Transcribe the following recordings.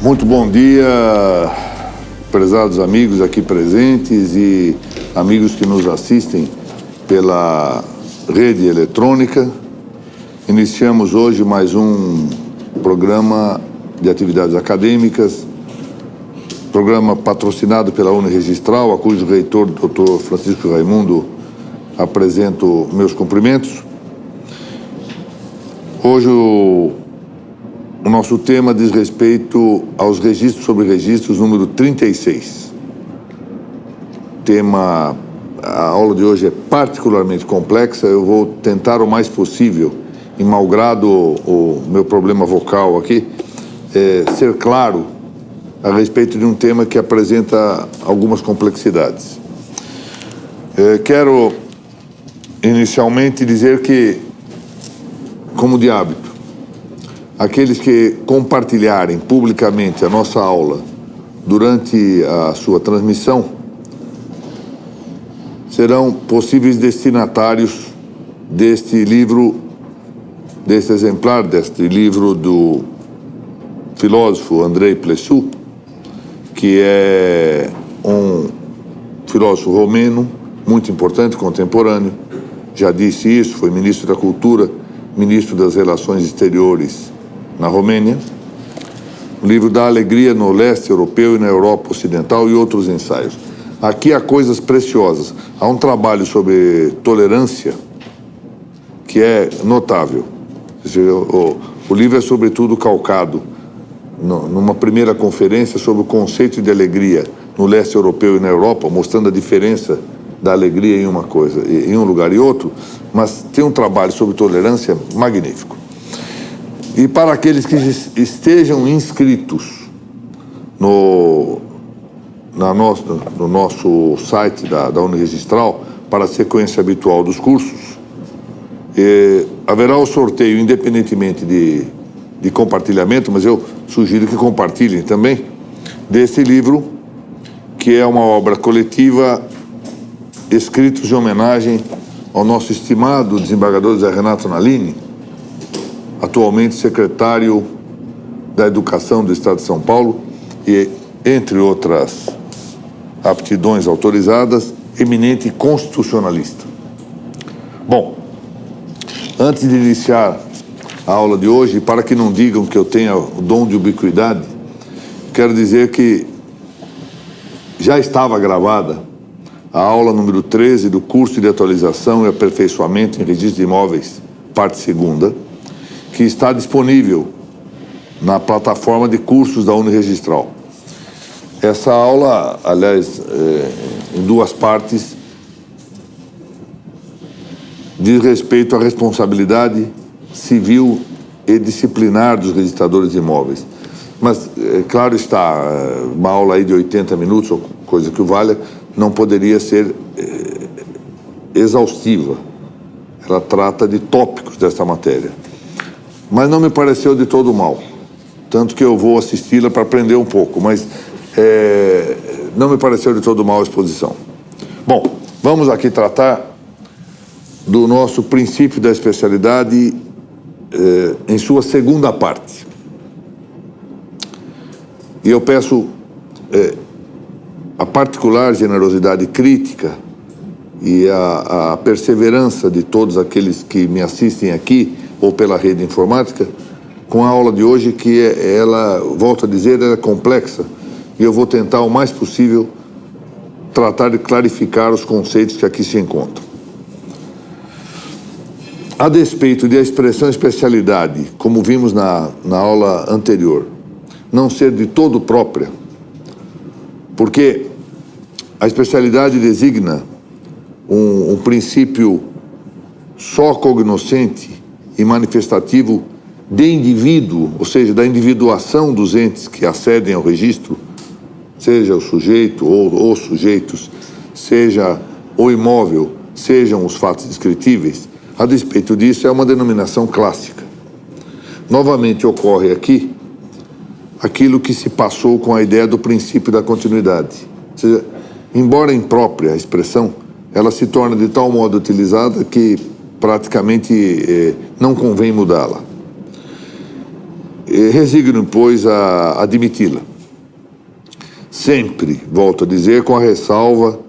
Muito bom dia, prezados amigos aqui presentes e amigos que nos assistem pela rede eletrônica. Iniciamos hoje mais um programa de atividades acadêmicas, programa patrocinado pela Uniregistral, a cujo reitor, Dr. Francisco Raimundo, apresento meus cumprimentos. Hoje o nosso tema diz respeito aos registros sobre registros, número 36. A aula de hoje é particularmente complexa, eu vou tentar o mais possível, e malgrado o meu problema vocal aqui, ser claro a respeito de um tema que apresenta algumas complexidades. Quero inicialmente dizer que, como de hábito, aqueles que compartilharem publicamente a nossa aula durante a sua transmissão serão possíveis destinatários deste livro, deste exemplar, deste livro do filósofo Andrei Plesu, que é um filósofo romeno muito importante, contemporâneo. Já disse isso, foi ministro da Cultura, ministro das Relações Exteriores na Romênia. O livro da Alegria no Leste Europeu e na Europa Ocidental e outros ensaios. Aqui há coisas preciosas. Há um trabalho sobre tolerância que é notável. O livro é sobretudo calcado numa primeira conferência sobre o conceito de alegria no leste europeu e na Europa, mostrando a diferença da alegria em uma coisa, em um lugar e outro, mas tem um trabalho sobre tolerância magnífico. E para aqueles que estejam inscritos no nosso site da Uniregistral, para a sequência habitual dos cursos, haverá o sorteio, independentemente de compartilhamento, mas eu sugiro que compartilhem também, desse livro, que é uma obra coletiva, escritos em homenagem ao nosso estimado desembargador Zé Renato Nalini, atualmente secretário da Educação do Estado de São Paulo e, entre outras aptidões autorizadas, eminente constitucionalista. Bom, antes de iniciar a aula de hoje, para que não digam que eu tenha o dom de ubiquidade, quero dizer que já estava gravada a aula número 13 do curso de atualização e aperfeiçoamento em registro de imóveis, parte segunda, que está disponível na plataforma de cursos da Uniregistral. Essa aula, aliás, em duas partes, diz respeito à responsabilidade civil e disciplinar dos registradores de imóveis. Mas, claro está, uma aula aí de 80 minutos, ou coisa que o valha, não poderia ser exaustiva. Ela trata de tópicos desta matéria. Mas não me pareceu de todo mal. Tanto que eu vou assisti-la para aprender um pouco, mas não me pareceu de todo mal a exposição. Bom, vamos aqui tratar do nosso princípio da especialidade em sua segunda parte. E eu peço a particular generosidade crítica e a perseverança de todos aqueles que me assistem aqui ou pela rede informática, com a aula de hoje, que ela, volto a dizer, ela é complexa, e eu vou tentar o mais possível tratar de clarificar os conceitos que aqui se encontram. A despeito de a expressão especialidade, como vimos na aula anterior, não ser de todo própria, porque a especialidade designa um princípio só cognoscente e manifestativo de indivíduo, ou seja, da individuação dos entes que acedem ao registro, seja o sujeito ou os sujeitos, seja o imóvel, sejam os fatos descritíveis. A despeito disso, é uma denominação clássica. Novamente ocorre aqui aquilo que se passou com a ideia do princípio da continuidade. Ou seja, embora imprópria a expressão, ela se torna de tal modo utilizada que praticamente não convém mudá-la. resigno, pois, a admiti-la. Sempre, volto a dizer, com a ressalva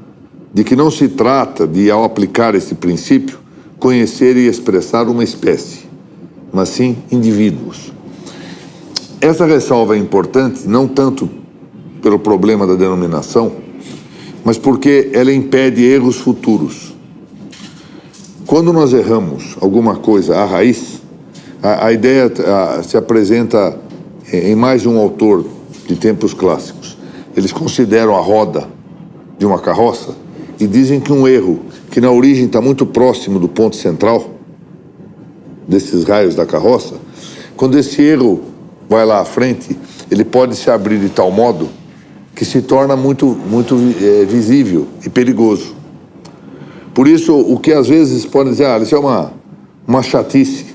de que não se trata de, ao aplicar esse princípio, conhecer e expressar uma espécie, mas sim indivíduos. Essa ressalva é importante não tanto pelo problema da denominação, mas porque ela impede erros futuros. Quando nós erramos alguma coisa à raiz, a ideia se apresenta em mais de um autor de tempos clássicos. Eles consideram a roda de uma carroça e dizem que um erro que na origem está muito próximo do ponto central desses raios da carroça, quando esse erro vai lá à frente, ele pode se abrir de tal modo que se torna muito visível e perigoso. Por isso, o que às vezes pode dizer, isso é uma chatice,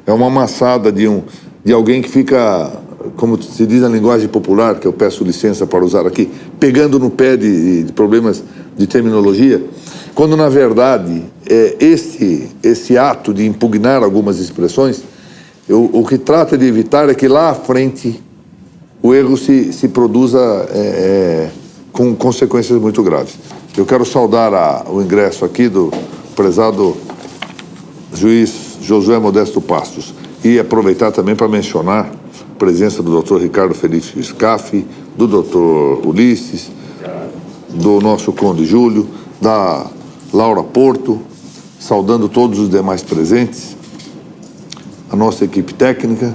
é uma amassada de alguém que fica, como se diz na linguagem popular, que eu peço licença para usar aqui, pegando no pé de problemas de terminologia, quando na verdade esse ato de impugnar algumas expressões, o que trata de evitar é que lá à frente o erro se produza com consequências muito graves. Eu quero saudar o ingresso aqui do prezado juiz Josué Modesto Passos e aproveitar também para mencionar a presença do Dr. Ricardo Felipe Scaff, do Dr. Ulisses, do nosso Conde Júlio, da Laura Porto, saudando todos os demais presentes, a nossa equipe técnica,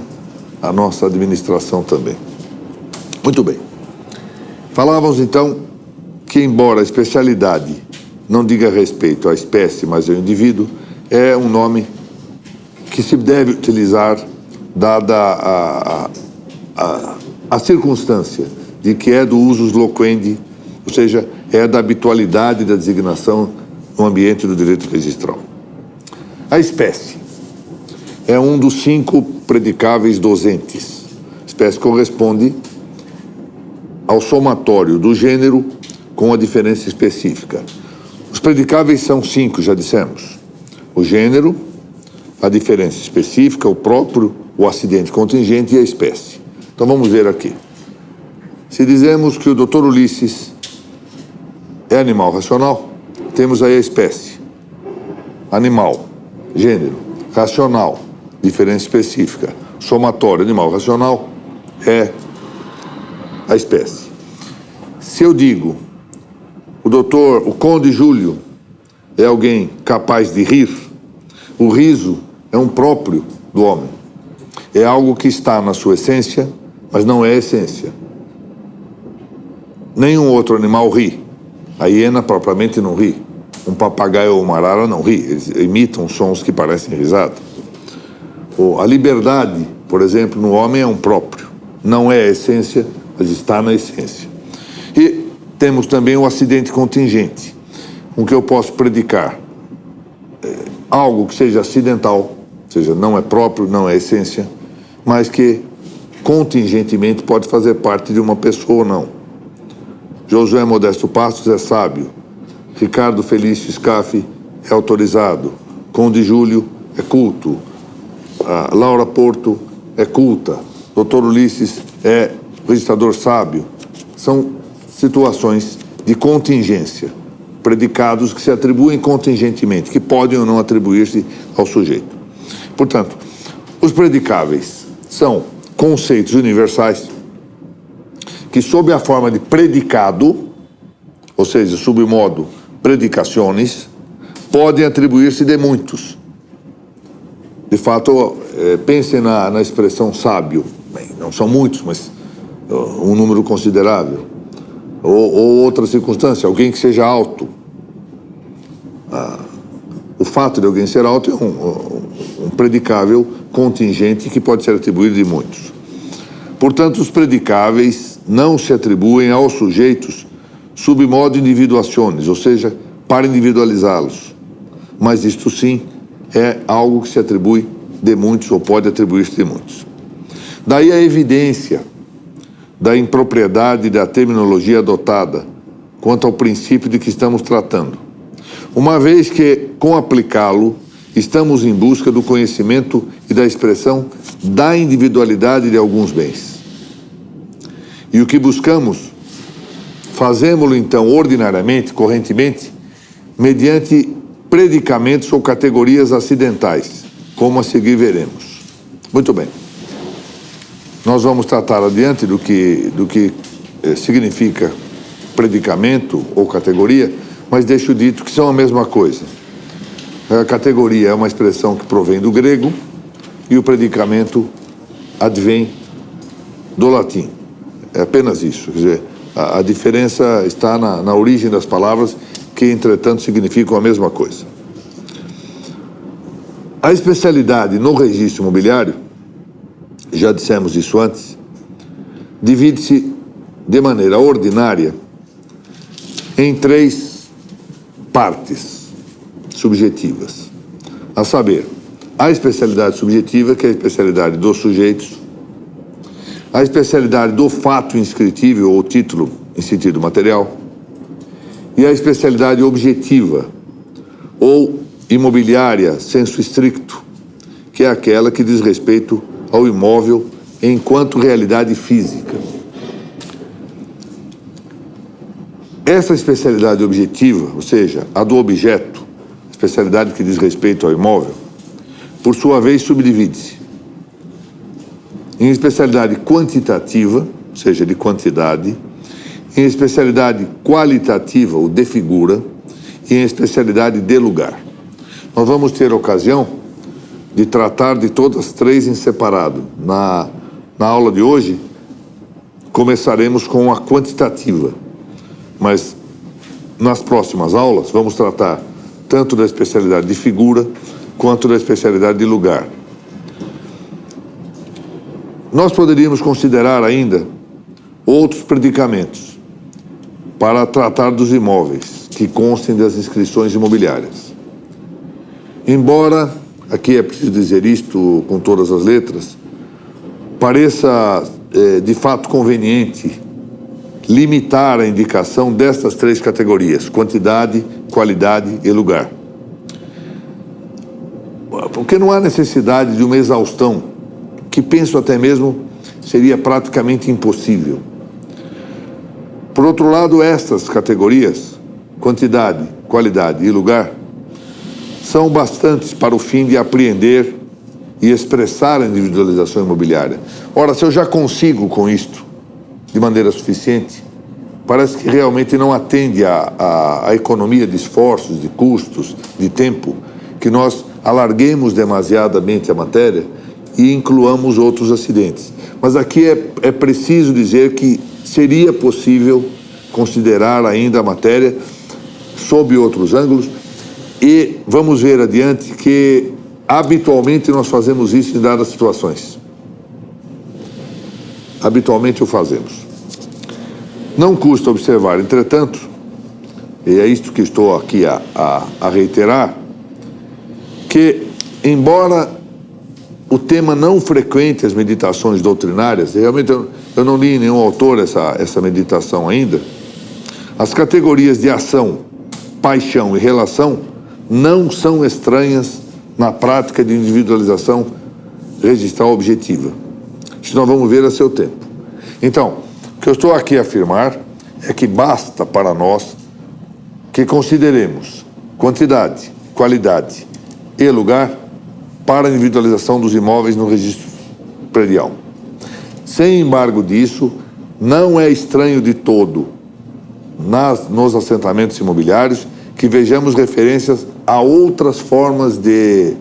a nossa administração também. Muito bem. Falávamos então que, embora a especialidade não diga respeito à espécie, mas ao indivíduo, é um nome que se deve utilizar dada a circunstância de que é do usus loquendi, ou seja, é da habitualidade da designação no ambiente do direito registral. A espécie é um dos 5 predicáveis dosentes. A espécie corresponde ao somatório do gênero com a diferença específica. Os predicáveis são 5, já dissemos. O gênero, a diferença específica, o próprio, o acidente contingente e a espécie. Então vamos ver aqui. Se dizemos que o Dr. Ulisses é animal racional, temos aí a espécie. Animal, gênero, racional, diferença específica, somatório, animal racional, é a espécie. Se eu digo o Conde Júlio é alguém capaz de rir, o riso é um próprio do homem. É algo que está na sua essência, mas não é essência. Nenhum outro animal ri. A hiena propriamente não ri. Um papagaio ou uma arara não ri. Eles imitam sons que parecem risada. A liberdade, por exemplo, no homem é um próprio. Não é a essência, mas está na essência. E temos também o acidente contingente, com que eu posso predicar algo que seja acidental, ou seja, não é próprio, não é essência, mas que contingentemente pode fazer parte de uma pessoa ou não. Josué Modesto Passos é sábio, Ricardo Felício Scaff é autorizado, Conde Júlio é culto, a Laura Porto é culta, Dr. Ulisses é registrador sábio. São situações de contingência, predicados que se atribuem contingentemente, que podem ou não atribuir-se ao sujeito. Portanto, os predicáveis são conceitos universais que, sob a forma de predicado, ou seja, sob o modo predicaciones, podem atribuir-se de muitos. De fato, pensem na expressão sábio. Bem, não são muitos, mas um número considerável. Ou outra circunstância, alguém que seja alto. O fato de alguém ser alto é um predicável contingente que pode ser atribuído de muitos. Portanto, os predicáveis não se atribuem aos sujeitos sob modo individuaciones, ou seja, para individualizá-los. Mas isto sim é algo que se atribui de muitos, ou pode atribuir-se de muitos. Daí a evidência da impropriedade da terminologia adotada quanto ao princípio de que estamos tratando, uma vez que, com aplicá-lo, estamos em busca do conhecimento e da expressão da individualidade de alguns bens. E o que buscamos, fazemos-lo então ordinariamente, correntemente, mediante predicamentos ou categorias acidentais, como a seguir veremos. Muito bem. Nós vamos tratar adiante do que significa predicamento ou categoria, mas deixo dito que são a mesma coisa. A categoria é uma expressão que provém do grego e o predicamento advém do latim. É apenas isso. Quer dizer, a diferença está na origem das palavras, que, entretanto, significam a mesma coisa. A especialidade no registro imobiliário, já dissemos isso antes, divide-se de maneira ordinária em 3 partes subjetivas, a saber, a especialidade subjetiva, que é a especialidade dos sujeitos, a especialidade do fato inscritível ou título em sentido material, e a especialidade objetiva ou imobiliária sensu stricto, que é aquela que diz respeito ao imóvel enquanto realidade física. Essa especialidade objetiva, ou seja, a do objeto, especialidade que diz respeito ao imóvel, por sua vez subdivide-se em especialidade quantitativa, ou seja, de quantidade, em especialidade qualitativa, ou de figura, e em especialidade de lugar. Nós vamos ter ocasião de tratar de todas as 3 em separado. Na aula de hoje, começaremos com a quantitativa, mas nas próximas aulas vamos tratar tanto da especialidade de figura quanto da especialidade de lugar. Nós poderíamos considerar ainda outros predicamentos para tratar dos imóveis que constem das inscrições imobiliárias. Embora, aqui é preciso dizer isto com todas as letras, pareça de fato conveniente limitar a indicação destas 3 categorias, quantidade, qualidade e lugar. Porque não há necessidade de uma exaustão, que penso até mesmo seria praticamente impossível. Por outro lado, estas categorias, quantidade, qualidade e lugar, são bastantes para o fim de apreender e expressar a individualização imobiliária. Ora, se eu já consigo com isto de maneira suficiente, parece que realmente não atende à economia de esforços, de custos, de tempo, que nós alarguemos demasiadamente a matéria e incluamos outros acidentes. Mas aqui é preciso dizer que seria possível considerar ainda a matéria sob outros ângulos, e vamos ver adiante que habitualmente nós fazemos isso em dadas situações. Habitualmente o fazemos. Não custa observar, entretanto, e é isto que estou aqui a reiterar, que, embora o tema não frequente as meditações doutrinárias, realmente eu não li em nenhum autor essa meditação ainda, as categorias de ação, paixão e relação não são estranhas na prática de individualização registral objetiva. Isso nós vamos ver a seu tempo. Então, o que eu estou aqui a afirmar é que basta para nós que consideremos quantidade, qualidade e lugar para a individualização dos imóveis no registro predial. Sem embargo disso, não é estranho de todo nos assentamentos imobiliários que vejamos referências a outras formas de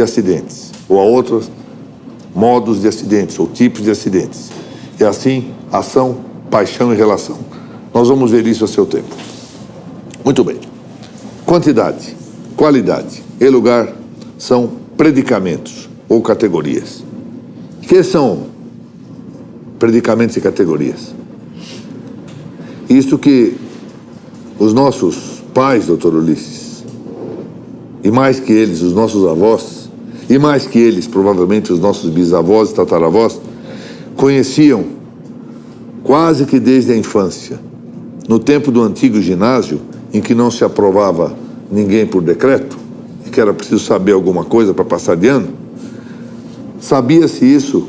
acidentes, ou a outros modos de acidentes, ou tipos de acidentes. E assim, ação, paixão e relação. Nós vamos ver isso a seu tempo. Muito bem. Quantidade, qualidade e lugar são predicamentos ou categorias. O que são predicamentos e categorias? Isso que os nossos pais, doutor Ulisses, e mais que eles, os nossos avós, e mais que eles, provavelmente, os nossos bisavós e tataravós, conheciam quase que desde a infância, no tempo do antigo ginásio, em que não se aprovava ninguém por decreto, que era preciso saber alguma coisa para passar de ano, sabia-se isso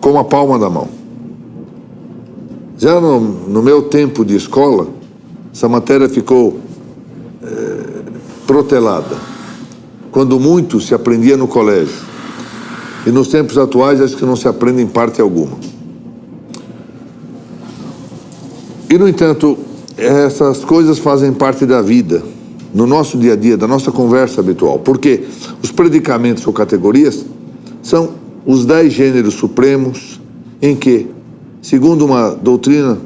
com a palma da mão. Já no meu tempo de escola, essa matéria ficou protelada. Quando muito se aprendia no colégio. E nos tempos atuais, acho que não se aprende em parte alguma. E, no entanto, essas coisas fazem parte da vida, no nosso dia a dia, da nossa conversa habitual. Porque os predicamentos ou categorias são os 10 gêneros supremos em que, segundo uma doutrina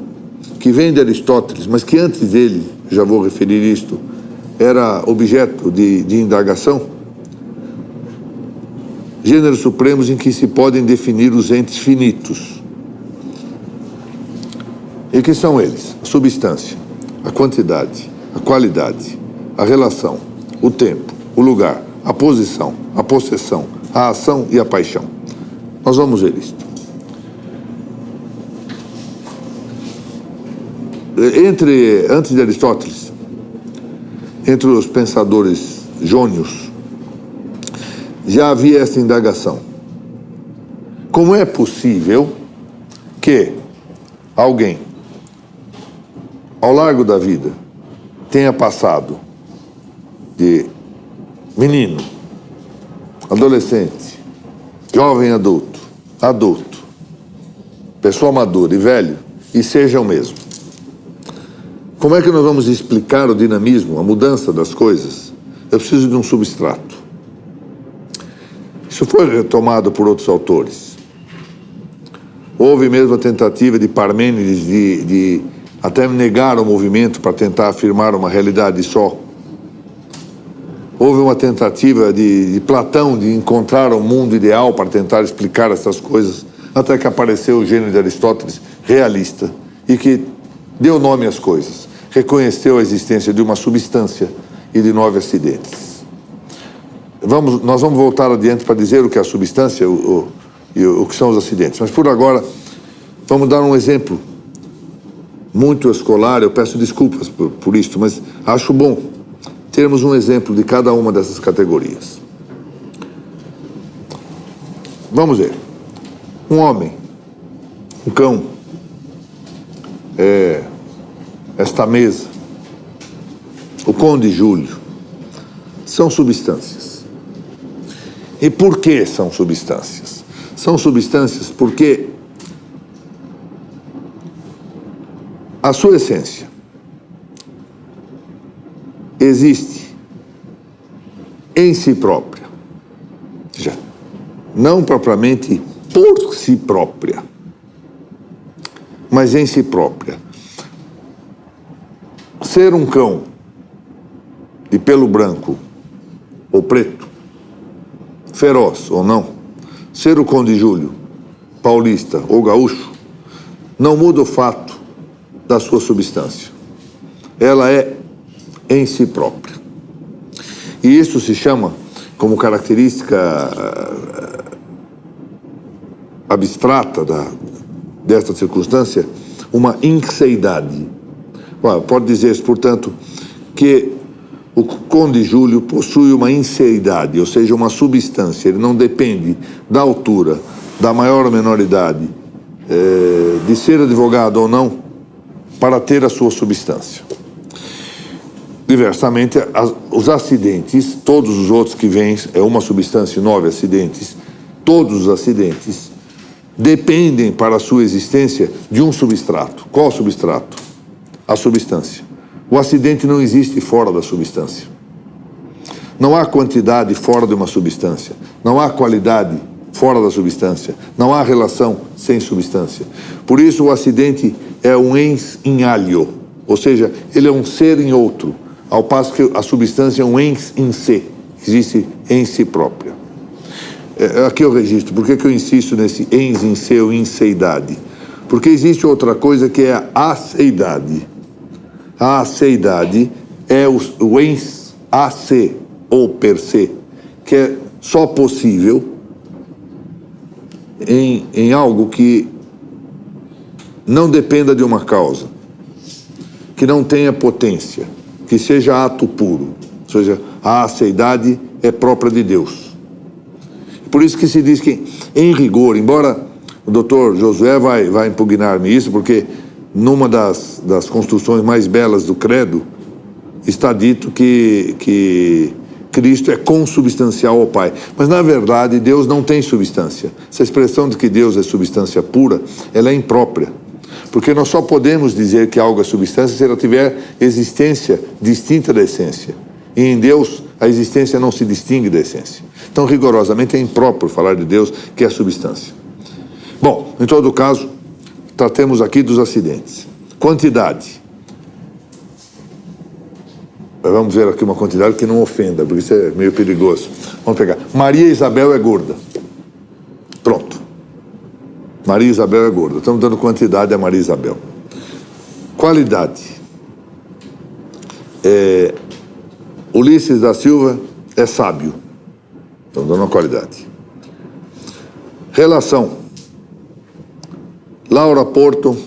que vem de Aristóteles, mas que antes dele, já vou referir isto, era objeto de indagação, gêneros supremos em que se podem definir os entes finitos. E que são eles? A substância, a quantidade, a qualidade, a relação, o tempo, o lugar, a posição, a possessão, a ação e a paixão. Nós vamos ver isto. Antes de Aristóteles, entre os pensadores jônios, já havia essa indagação. Como é possível que alguém, ao largo da vida, tenha passado de menino, adolescente, jovem adulto, pessoa madura e velho, e seja o mesmo? Como é que nós vamos explicar o dinamismo, a mudança das coisas? Eu preciso de um substrato. Isso foi retomado por outros autores. Houve mesmo a tentativa de Parmênides de até negar o movimento para tentar afirmar uma realidade só. Houve uma tentativa de Platão de encontrar um mundo ideal para tentar explicar essas coisas, até que apareceu o gênio de Aristóteles, realista, e que deu nome às coisas, reconheceu a existência de uma substância e de 9 acidentes. Nós vamos voltar adiante para dizer o que é a substância e o que são os acidentes. Mas por agora, vamos dar um exemplo muito escolar. Eu peço desculpas por isto, mas acho bom termos um exemplo de cada uma dessas categorias. Vamos ver. Um homem, um cão, esta mesa, o Conde Júlio, são substâncias. E por que são substâncias? São substâncias porque a sua essência existe em si própria, já não propriamente por si própria, mas em si própria. Ser um cão de pelo branco ou preto, feroz ou não, ser o Conde Júlio, paulista ou gaúcho, não muda o fato da sua substância. Ela é em si própria. E isso se chama, como característica abstrata desta circunstância, uma inseidade. Pode dizer-se, portanto, que o Conde Júlio possui uma inseidade, ou seja, uma substância. Ele não depende da altura, da maior ou menor idade, de ser advogado ou não, para ter a sua substância. Diversamente, os acidentes, todos os outros que vêm, é uma substância e 9 acidentes, todos os acidentes dependem para a sua existência de um substrato. Qual substrato? A substância. O acidente não existe fora da substância. Não há quantidade fora de uma substância. Não há qualidade fora da substância. Não há relação sem substância. Por isso, o acidente é um ens in alio, ou seja, ele é um ser em outro, ao passo que a substância é um ens in se, existe em si própria. Aqui eu registro. Por que eu insisto nesse ens in se ou inseidade? Porque existe outra coisa que é a aceidade. A aceidade é o ens a se ou per se, que é só possível em algo que não dependa de uma causa, que não tenha potência, que seja ato puro, Ou seja, a aceidade é própria de Deus. Por isso que se diz que, em rigor, embora o doutor Josué vai impugnar-me isso, porque numa das construções mais belas do credo, está dito que Cristo é consubstancial ao Pai. Mas, na verdade, Deus não tem substância. Essa expressão de que Deus é substância pura, ela é imprópria. Porque nós só podemos dizer que algo é substância se ela tiver existência distinta da essência. E em Deus, a existência não se distingue da essência. Então, rigorosamente, é impróprio falar de Deus que é substância. Bom, em todo caso, tratemos aqui dos acidentes. Quantidade. Vamos ver aqui uma quantidade que não ofenda, porque isso é meio perigoso. Vamos pegar. Maria Isabel é gorda. Pronto. Maria Isabel é gorda. Estamos dando quantidade a Maria Isabel. Qualidade. Ulisses da Silva é sábio. Estamos dando uma qualidade. Relação. Laura Porto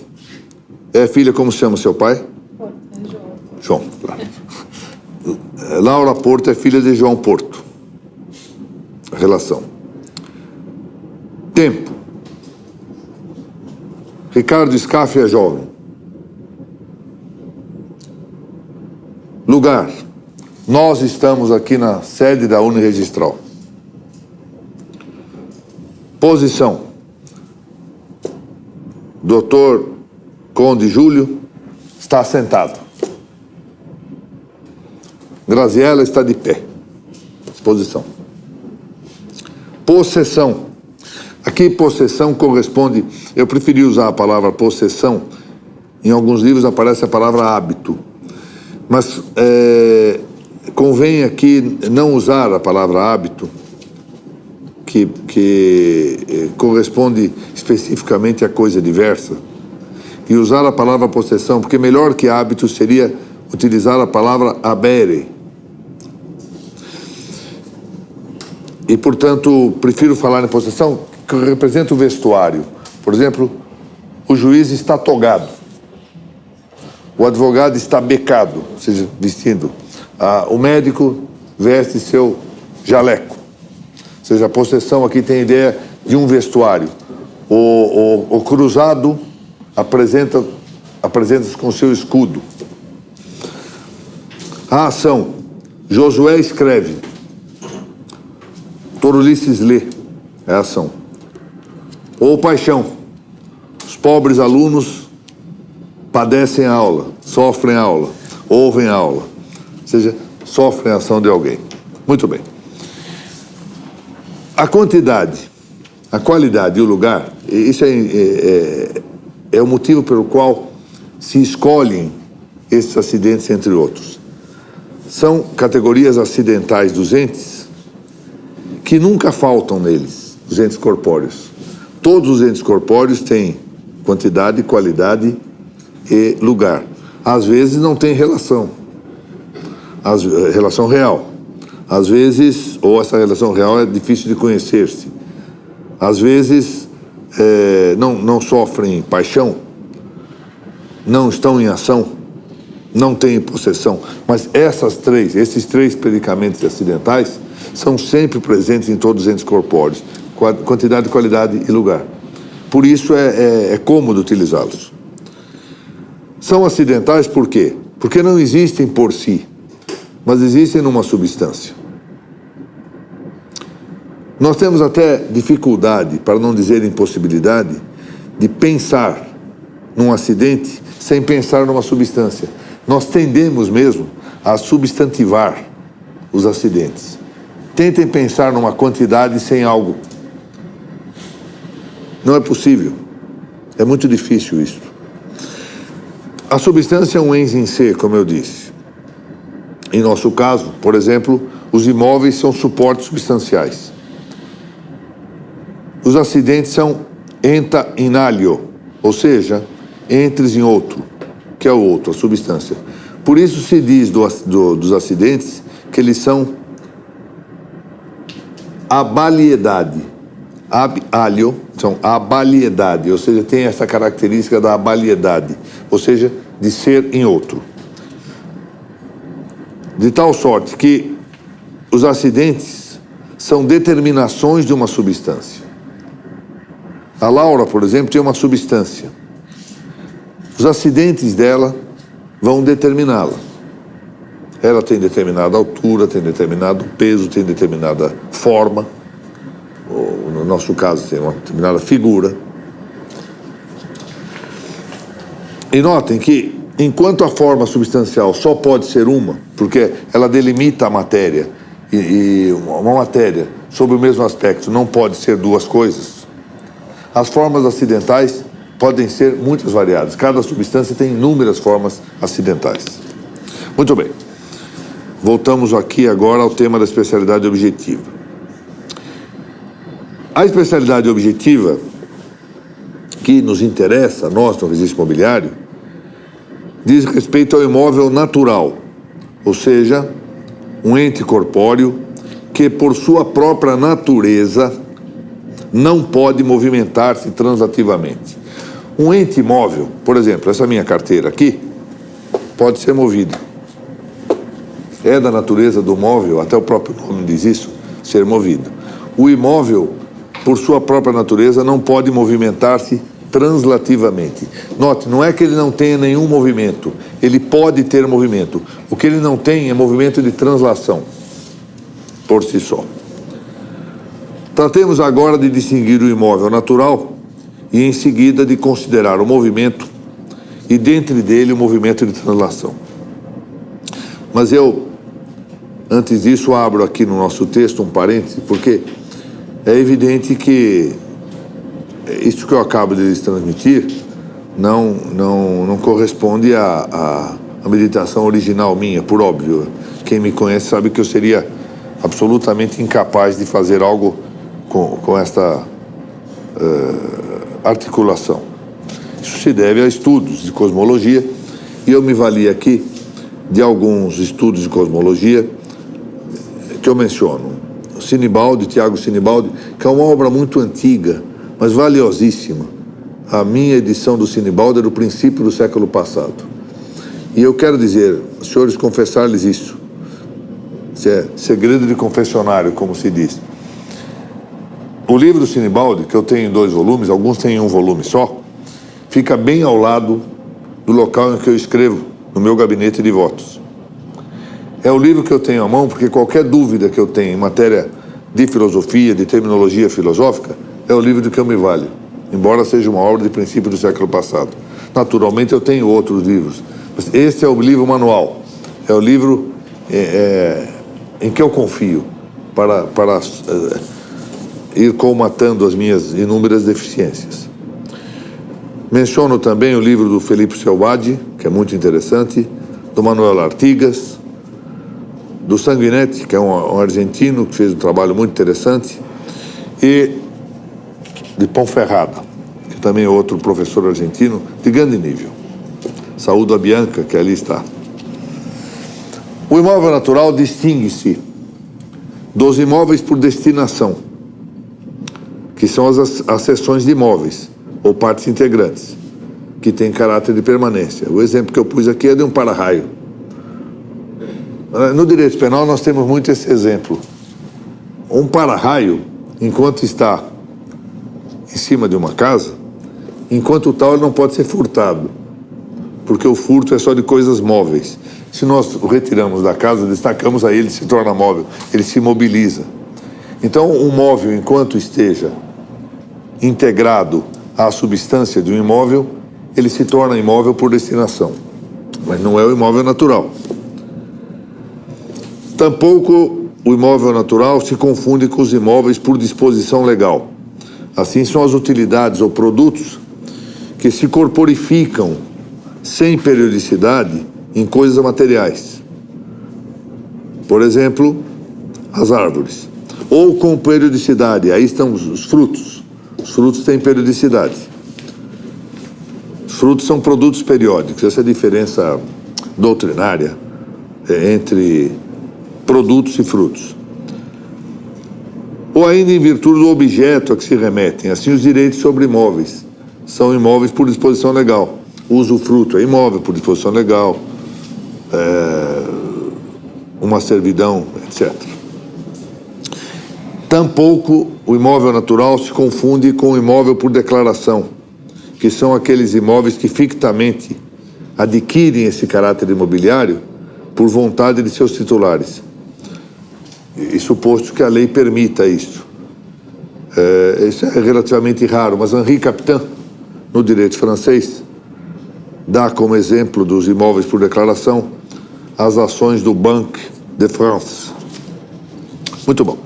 é filha, como se chama seu pai? João, claro. Laura Porto é filha de João Porto. Relação. Tempo. Ricardo Scaff é jovem. Lugar. Nós estamos aqui na sede da Uniregistral. Posição. Doutor Conde Júlio está sentado. Graziella está de pé. Posição. Possessão. Aqui possessão corresponde... Eu preferi usar a palavra possessão. Em alguns livros aparece a palavra hábito. Mas convém aqui não usar a palavra hábito, que corresponde especificamente a coisa diversa, e usar a palavra possessão, porque melhor que hábito seria utilizar a palavra habere. E, portanto, prefiro falar em possessão, que representa o vestuário. Por exemplo, o juiz está togado. O advogado está becado, ou seja, vestindo. O médico veste seu jaleco. Ou seja, a possessão aqui tem a ideia de um vestuário. O cruzado apresenta-se com seu escudo. A ação. Josué escreve. Doutor Ulisses lê. É a ação. Ou paixão. Os pobres alunos padecem a aula, sofrem a aula, ouvem a aula. Ou seja, sofrem a ação de alguém. Muito bem. A quantidade, a qualidade e o lugar, isso é o motivo pelo qual se escolhem esses acidentes, entre outros. São categorias acidentais dos entes que nunca faltam neles, os entes corpóreos. Todos os entes corpóreos têm quantidade, qualidade e lugar. Às vezes não tem relação, relação real. Às vezes, ou essa relação real é difícil de conhecer-se. Às vezes não sofrem paixão, não estão em ação, não têm possessão. Mas esses três predicamentos acidentais são sempre presentes em todos os entes corpóreos. Quantidade, qualidade e lugar. Por isso é cômodo utilizá-los. São acidentais por quê? Porque não existem por si, mas existem numa substância. Nós temos até dificuldade, para não dizer impossibilidade, de pensar num acidente sem pensar numa substância. Nós tendemos mesmo a substantivar os acidentes. Tentem pensar numa quantidade sem algo. Não é possível. É muito difícil isso. A substância é um ens em si, como eu disse. Em nosso caso, por exemplo, os imóveis são suportes substanciais. Os acidentes são enta in alio, ou seja, entres em outro, que é o outro, a substância. Por isso se diz dos acidentes que eles são abaliedade. Ab alio são abaliedade, ou seja, tem essa característica da abaliedade, ou seja, de ser em outro. de tal sorte que os acidentes são determinações de uma substância. A Laura, por exemplo, tem uma substância. Os acidentes dela vão determiná-la. Ela tem determinada altura, tem determinado peso, tem determinada forma, ou, no nosso caso, tem uma determinada figura. E notem que, enquanto a forma substancial só pode ser uma, porque ela delimita a matéria, e uma matéria sobre o mesmo aspecto não pode ser duas coisas, as formas acidentais podem ser muitas variadas. Cada substância tem inúmeras formas acidentais. Muito bem. Voltamos aqui agora ao tema da especialidade objetiva. A especialidade objetiva que nos interessa, nós no registro imobiliário, diz respeito ao imóvel natural, ou seja, um ente corpóreo que, por sua própria natureza, não pode movimentar-se translativamente. Um ente imóvel, por exemplo, essa minha carteira aqui, pode ser movida. É da natureza do móvel, até o próprio nome diz isso, ser movido. O imóvel, por sua própria natureza, não pode movimentar-se translativamente. Note, não é que ele não tenha nenhum movimento, ele pode ter movimento. O que ele não tem é movimento de translação, por si só. Tratemos agora de distinguir o imóvel natural e, em seguida, de considerar o movimento e, dentre dele, o movimento de translação. Mas eu, antes disso, abro aqui no nosso texto um parêntese, porque é evidente que isso que eu acabo de lhes transmitir não corresponde à meditação original minha, por óbvio. Quem me conhece sabe que eu seria absolutamente incapaz de fazer algo com esta articulação. Isso se deve a estudos de cosmologia, e eu me vali aqui de alguns estudos de cosmologia que eu menciono. Sinibaldi, Tiago Sinibaldi, que é uma obra muito antiga, mas valiosíssima. A minha edição do Sinibaldi é do princípio do século passado. E eu quero dizer, senhores, confessar-lhes isso. Isso é segredo de confessionário, como se diz. O livro do Sinibaldi, que eu tenho em 2 volumes, alguns têm em 1 volume só, fica bem ao lado do local em que eu escrevo, no meu gabinete de votos. É o livro que eu tenho à mão, porque qualquer dúvida que eu tenha em matéria de filosofia, de terminologia filosófica, é o livro do que eu me valho, embora seja uma obra de princípio do século passado. Naturalmente eu tenho outros livros, mas esse é o livro manual, é o livro em que eu confio para ir colmatando as minhas inúmeras deficiências. Menciono também o livro do Felipe Selvaggi, que é muito interessante, do Manuel Artigas, do Sanguinetti, que é um argentino que fez um trabalho muito interessante, e de Ponferrada, que também é outro professor argentino de grande nível. Saúdo a Bianca, que ali está. O imóvel natural distingue-se dos imóveis por destinação, que são as seções de imóveis, ou partes integrantes, que têm caráter de permanência. O exemplo que eu pus aqui é de um para-raio. No direito penal nós temos muito esse exemplo. Um para-raio, enquanto está em cima de uma casa, enquanto tal ele não pode ser furtado, porque o furto é só de coisas móveis. Se nós o retiramos da casa, destacamos a ele, se torna móvel, ele se mobiliza. Então, um móvel, enquanto esteja integrado à substância de um imóvel, ele se torna imóvel por destinação, mas não é o imóvel natural. Tampouco o imóvel natural se confunde com os imóveis por disposição legal. Assim, são as utilidades ou produtos que se corporificam sem periodicidade em coisas materiais. Por exemplo, as árvores. Ou com periodicidade, aí estão os frutos. Os frutos têm periodicidade. Os frutos são produtos periódicos. Essa é a diferença doutrinária entre produtos e frutos. Ou ainda em virtude do objeto a que se remetem. Assim, os direitos sobre imóveis são imóveis por disposição legal. O usufruto é imóvel por disposição legal. uma servidão, etc. Tampouco o imóvel natural se confunde com o imóvel por declaração, que são aqueles imóveis que fictamente adquirem esse caráter imobiliário por vontade de seus titulares, e suposto que a lei permita isso. Isso é relativamente raro, mas Henri Captain, no direito francês, dá como exemplo dos imóveis por declaração as ações do Banque de France. Muito bom.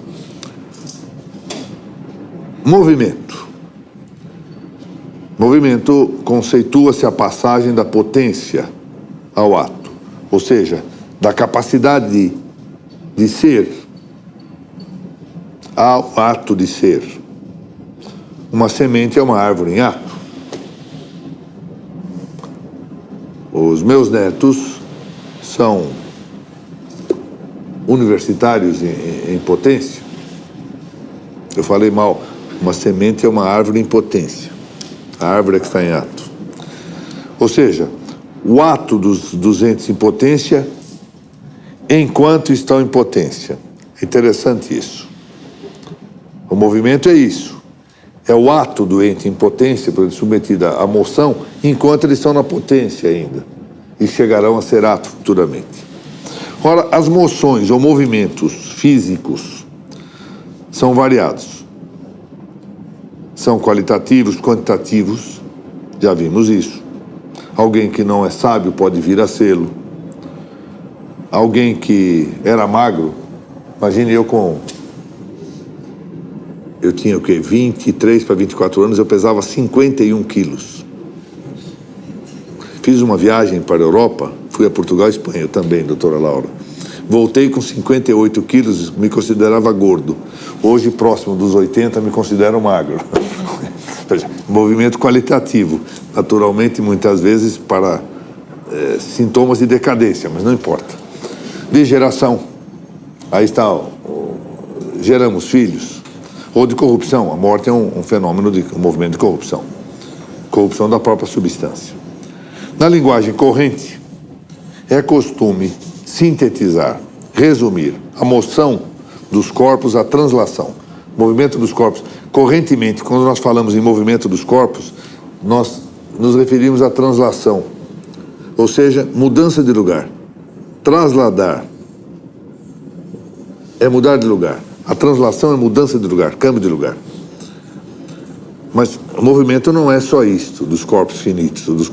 Movimento. Movimento conceitua-se a passagem da potência ao ato, ou seja, da capacidade de ser ao ato de ser. Uma semente é uma árvore em ato. Os meus netos são universitários em potência. Eu falei mal. Uma semente é uma árvore em potência. A árvore é que está em ato. Ou seja, o ato dos entes em potência enquanto estão em potência. É interessante isso. O movimento é isso. É o ato do ente em potência, submetido à moção, enquanto eles estão na potência ainda. E chegarão a ser ato futuramente. Ora, as moções ou movimentos físicos são variados. São qualitativos, quantitativos, já vimos isso. Alguém que não é sábio pode vir a sê-lo. Alguém que era magro, imagine eu tinha o quê? 23 para 24 anos, eu pesava 51 quilos. Fiz uma viagem para a Europa, fui a Portugal e Espanha também, doutora Laura. Voltei com 58 quilos, me considerava gordo. Hoje, próximo dos 80, me considero magro. Movimento qualitativo, naturalmente, muitas vezes para sintomas de decadência, mas não importa. De geração, aí está, geramos filhos. Ou de corrupção, a morte é um fenômeno um movimento de corrupção. Corrupção da própria substância. Na linguagem corrente, é costume sintetizar, resumir a moção dos corpos, a translação, movimento dos corpos. Correntemente, quando nós falamos em movimento dos corpos, nós nos referimos à translação, ou seja, mudança de lugar. Trasladar é mudar de lugar. A translação é mudança de lugar, câmbio de lugar. Mas o movimento não é só isto, dos corpos finitos.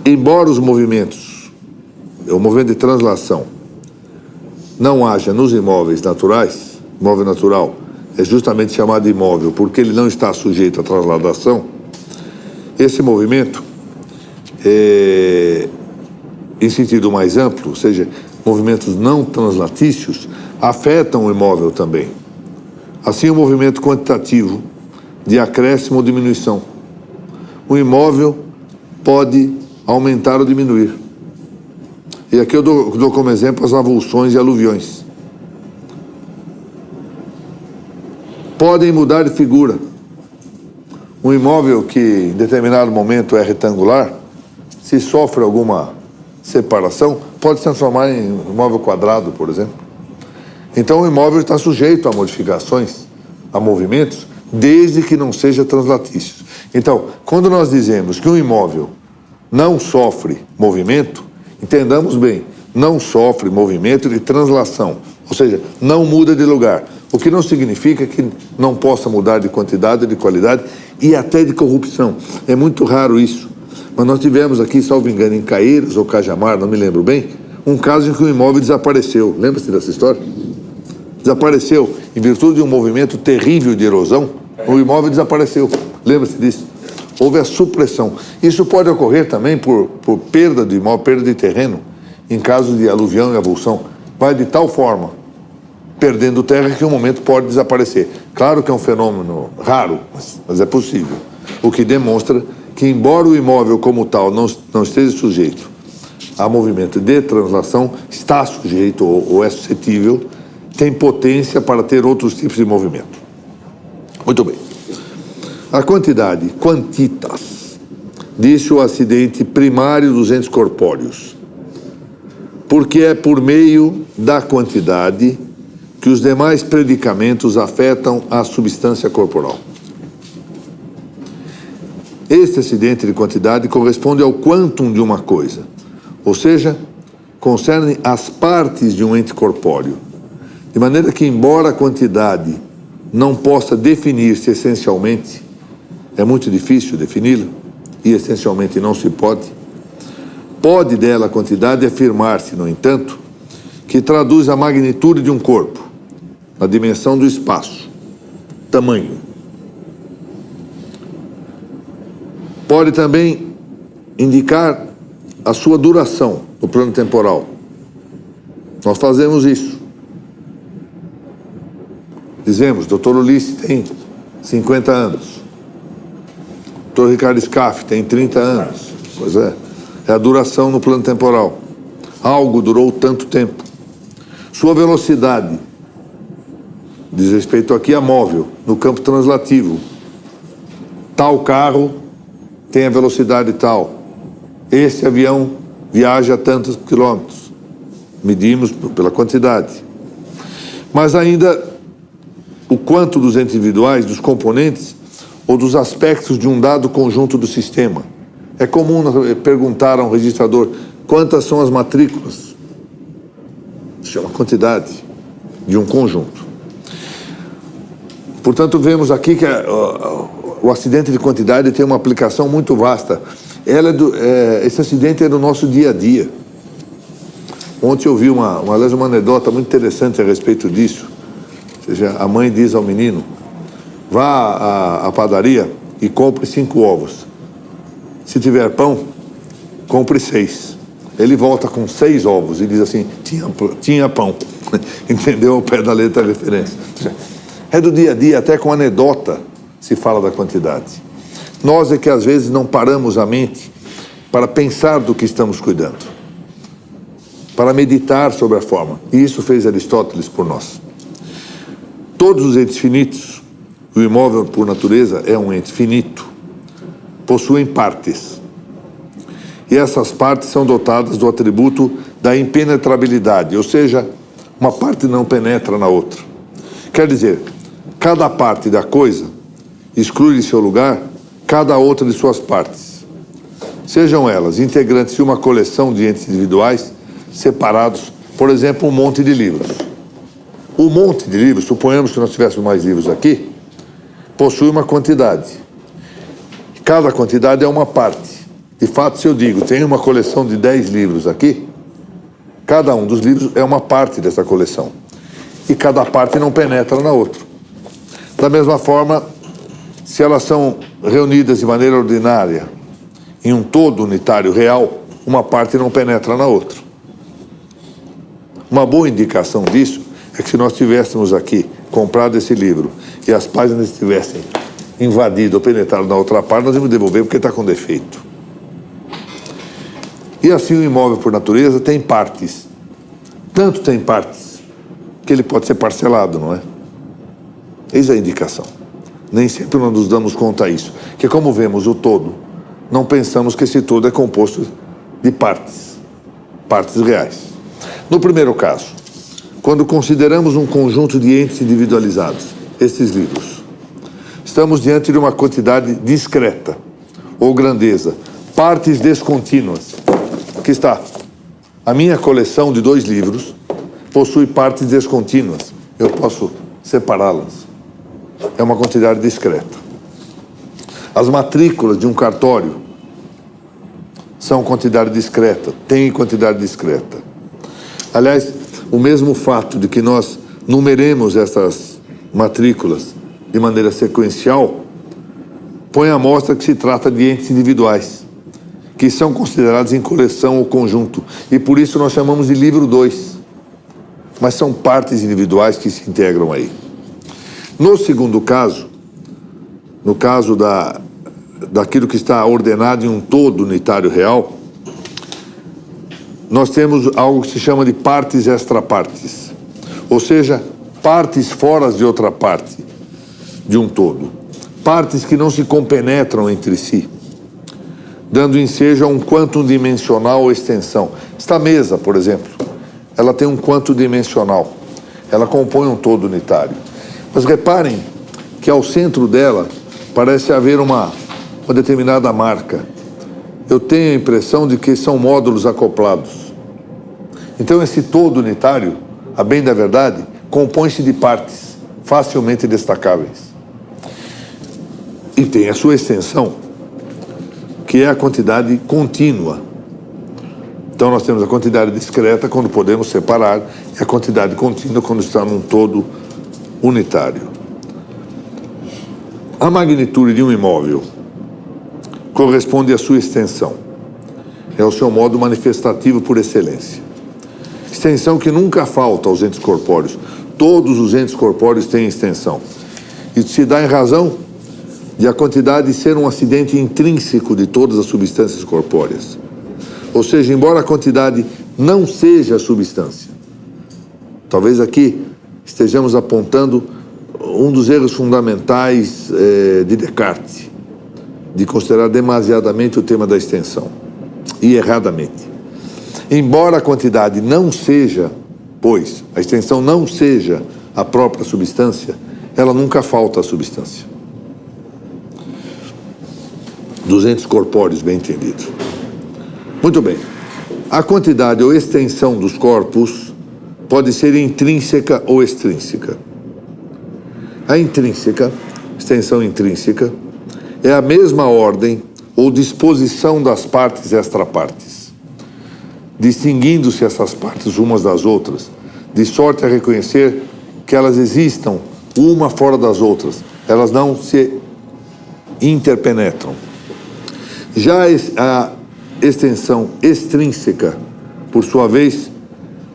Embora os movimentos, o movimento de translação, não haja nos imóveis naturais, imóvel natural é justamente chamado de imóvel porque ele não está sujeito à transladação, esse movimento, em sentido mais amplo, ou seja, movimentos não translatícios, afetam o imóvel também. Assim, o movimento quantitativo de acréscimo ou diminuição. O imóvel pode aumentar ou diminuir. E aqui eu dou como exemplo as avulsões e aluviões. Podem mudar de figura. Um imóvel que em determinado momento é retangular, se sofre alguma separação, pode se transformar em um imóvel quadrado, por exemplo. Então o imóvel está sujeito a modificações, a movimentos, desde que não seja translatício. Então, quando nós dizemos que um imóvel não sofre movimento, entendamos bem, não sofre movimento de translação, ou seja, não muda de lugar, o que não significa que não possa mudar de quantidade, de qualidade e até de corrupção. É muito raro isso. Mas nós tivemos aqui, salvo engano, em Caeiras ou Cajamar, não me lembro bem, um caso em que o imóvel desapareceu. Lembra-se dessa história? Desapareceu. Em virtude de um movimento terrível de erosão, o imóvel desapareceu. Lembra-se disso? Houve a supressão. Isso pode ocorrer também por perda de imóvel, perda de terreno, em caso de aluvião e avulsão. Vai de tal forma, perdendo terra, que um momento pode desaparecer. Claro que é um fenômeno raro, mas é possível. O que demonstra que, embora o imóvel como tal não esteja sujeito a movimento de translação, está sujeito ou é suscetível, tem potência para ter outros tipos de movimento. Muito bem. A quantidade, quantitas, disse o acidente primário dos entes corpóreos. porque é por meio da quantidade que os demais predicamentos afetam a substância corporal. Este acidente de quantidade corresponde ao quantum de uma coisa, ou seja, concerne as partes de um ente corpóreo, de maneira que, embora a quantidade não possa definir-se essencialmente, é muito difícil defini-la, e essencialmente não se pode dela a quantidade afirmar-se, no entanto, que traduz a magnitude de um corpo, a dimensão do espaço, tamanho. Pode também indicar a sua duração no plano temporal. Nós fazemos isso. Dizemos, Dr. Ulisses tem 50 anos. Dr. Ricardo Scaff tem 30 anos. Pois é. É a duração no plano temporal. Algo durou tanto tempo. Sua velocidade, diz respeito aqui a móvel, no campo translativo. Tal carro tem a velocidade tal. Esse avião viaja a tantos quilômetros. Medimos pela quantidade. Mas ainda o quanto dos entes individuais, dos componentes ou dos aspectos de um dado conjunto do sistema. É comum perguntar a um registrador quantas são as matrículas. Isso é uma quantidade de um conjunto. Portanto, vemos aqui que o acidente de quantidade tem uma aplicação muito vasta. Esse acidente é do nosso dia a dia. Ontem eu vi uma anedota muito interessante a respeito disso. Ou seja, a mãe diz ao menino, vá à padaria e compre 5 ovos. Se tiver pão, compre 6. Ele volta com 6 ovos e diz assim, tinha pão. Entendeu? Ao pé da letra da referência. É do dia a dia, até com anedota se fala da quantidade. Nós é que às vezes não paramos a mente para pensar do que estamos cuidando, para meditar sobre a forma. E isso fez Aristóteles por nós. Todos os entes finitos, o imóvel por natureza é um ente finito, possuem partes. E essas partes são dotadas do atributo da impenetrabilidade, ou seja, uma parte não penetra na outra. Quer dizer, cada parte da coisa exclui de seu lugar cada outra de suas partes. Sejam elas integrantes de uma coleção de entes individuais separados, por exemplo, um monte de livros. Um monte de livros, suponhamos que nós tivéssemos mais livros aqui, possui uma quantidade. Cada quantidade é uma parte. De fato, se eu digo, tem uma coleção de 10 livros aqui, cada um dos livros é uma parte dessa coleção. E cada parte não penetra na outra. Da mesma forma, se elas são reunidas de maneira ordinária em um todo unitário real, uma parte não penetra na outra. Uma boa indicação disso é que se nós tivéssemos aqui comprado esse livro e as páginas estivessem invadido ou penetrado na outra parte, nós vamos devolver porque está com defeito. E assim o imóvel por natureza tem partes. Tanto tem partes que ele pode ser parcelado, não é? Eis a indicação. Nem sempre nós nos damos conta disso. Que como vemos o todo, não pensamos que esse todo é composto de partes reais. No primeiro caso, quando consideramos um conjunto de entes individualizados, esses livros, estamos diante de uma quantidade discreta ou grandeza, partes descontínuas. Aqui está. A minha coleção de 2 livros possui partes descontínuas. Eu posso separá-las. É uma quantidade discreta. As matrículas de um cartório são quantidade discreta, têm quantidade discreta. Aliás, o mesmo fato de que nós numeremos essas matrículas de maneira sequencial põe à mostra que se trata de entes individuais, que são considerados em coleção ou conjunto, e por isso nós chamamos de livro 2. Mas são partes individuais que se integram aí. No segundo caso, no caso daquilo que está ordenado em um todo unitário real, nós temos algo que se chama de partes extrapartes, ou seja, partes fora de outra parte de um todo, partes que não se compenetram entre si, dando ensejo a um quantum dimensional ou extensão. Esta mesa, por exemplo, ela tem um quanto dimensional. Ela compõe um todo unitário. Mas reparem que ao centro dela parece haver uma determinada marca. Eu tenho a impressão de que são módulos acoplados. Então esse todo unitário, a bem da verdade, compõe-se de partes facilmente destacáveis. E tem a sua extensão, que é a quantidade contínua. Então nós temos a quantidade discreta quando podemos separar e a quantidade contínua quando está num todo unitário. A magnitude de um imóvel corresponde à sua extensão. É o seu modo manifestativo por excelência. Extensão que nunca falta aos entes corpóreos. Todos os entes corpóreos têm extensão. Isso se dá em razão de a quantidade ser um acidente intrínseco de todas as substâncias corpóreas. Ou seja, embora a quantidade não seja a substância, talvez aqui estejamos apontando um dos erros fundamentais de Descartes, de considerar demasiadamente o tema da extensão, e erradamente. Embora a quantidade não seja, pois, a extensão não seja a própria substância, ela nunca falta à substância. Dos entes corpóreos, bem entendido. Muito bem. A quantidade ou extensão dos corpos pode ser intrínseca ou extrínseca. A intrínseca, extensão intrínseca, é a mesma ordem ou disposição das partes extrapartes, distinguindo-se essas partes umas das outras, de sorte a reconhecer que elas existam uma fora das outras, elas não se interpenetram. Já a extensão extrínseca, por sua vez,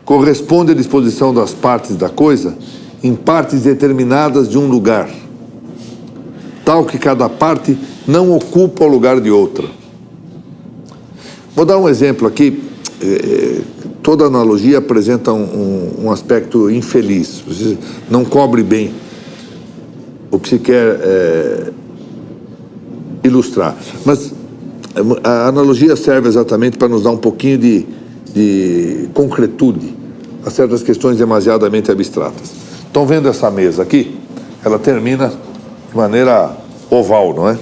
corresponde à disposição das partes da coisa em partes determinadas de um lugar, tal que cada parte não ocupa o lugar de outra. Vou dar um exemplo aqui. Toda analogia apresenta um aspecto infeliz, não cobre bem o que se quer ilustrar. Mas a analogia serve exatamente para nos dar um pouquinho de concretude a certas questões demasiadamente abstratas. Estão vendo essa mesa aqui? Ela termina de maneira oval, não é?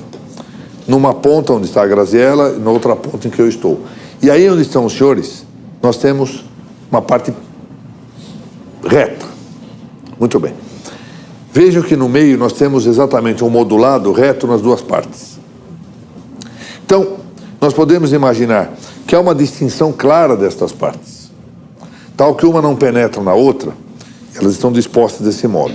Numa ponta onde está a Graziella e na outra ponta em que eu estou. E aí onde estão os senhores, nós temos uma parte reta. Muito bem. Vejam que no meio nós temos exatamente um modulado reto nas duas partes. Então, nós podemos imaginar que há uma distinção clara destas partes, tal que uma não penetra na outra, elas estão dispostas desse modo.